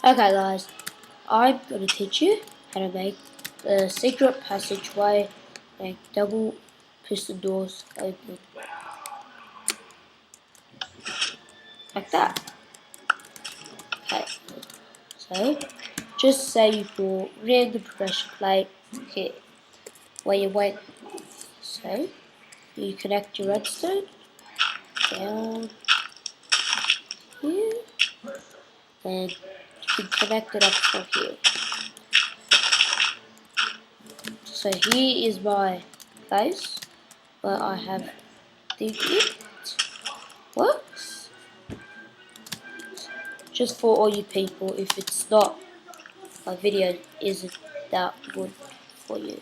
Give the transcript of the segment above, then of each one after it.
Okay guys, I'm gonna teach you how to make the secret passageway, like double piston doors open. Like that. Okay, so just say you put random pressure plate here where you went. So you connect your redstone down here, and you can connect it up from here. So here is my place where I have think it works. Just for all you people, if it's not, my video isn't that good for you,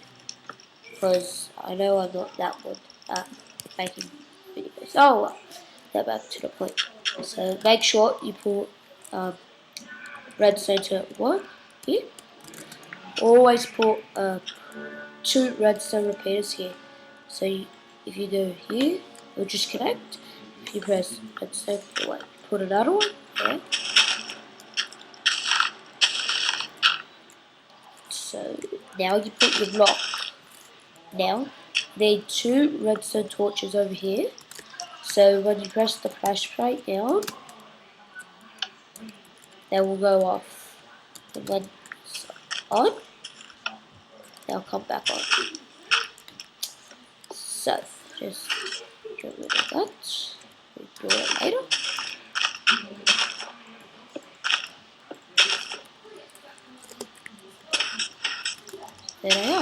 because I know I'm not that good at making videos. Oh well, get back to the point. So make sure you put redstone to 1 here. Always put 2 redstone repeaters here. So if you do here, it'll just connect. If you press redstone, put another one there. So now you put your block. Now need 2 redstone torches over here. So when you press the flashlight down, they will go off. And when it's on, they'll come back on. So just get rid of that. We'll do it later. There they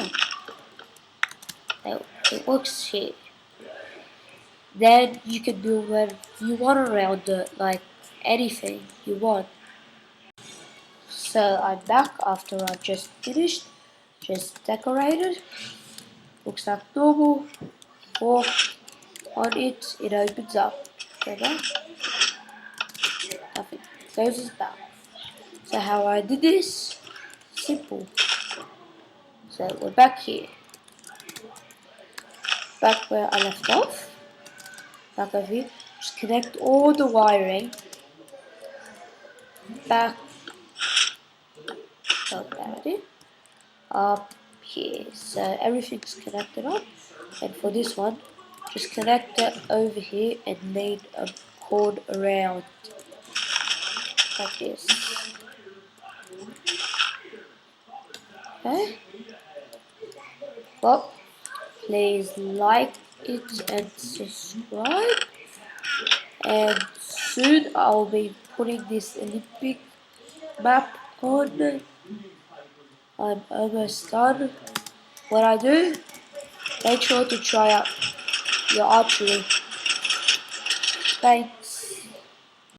are. It works here. Then you can do whatever you want around it, like anything you want. So I'm back after I just finished, just decorated. Looks like normal. Walk on it, it opens up. Okay, now nothing closes back. So how I did this? Simple. So we're back here. Back where I left off. Back over here. Just connect all the wiring back up here. So everything's connected up. And for this one, just connect it over here and lead a cord around like this. Okay. Well, please like it and subscribe. And soon I'll be putting this Olympic map on. I'm almost done. What I do, make sure to try out your archery. Bye.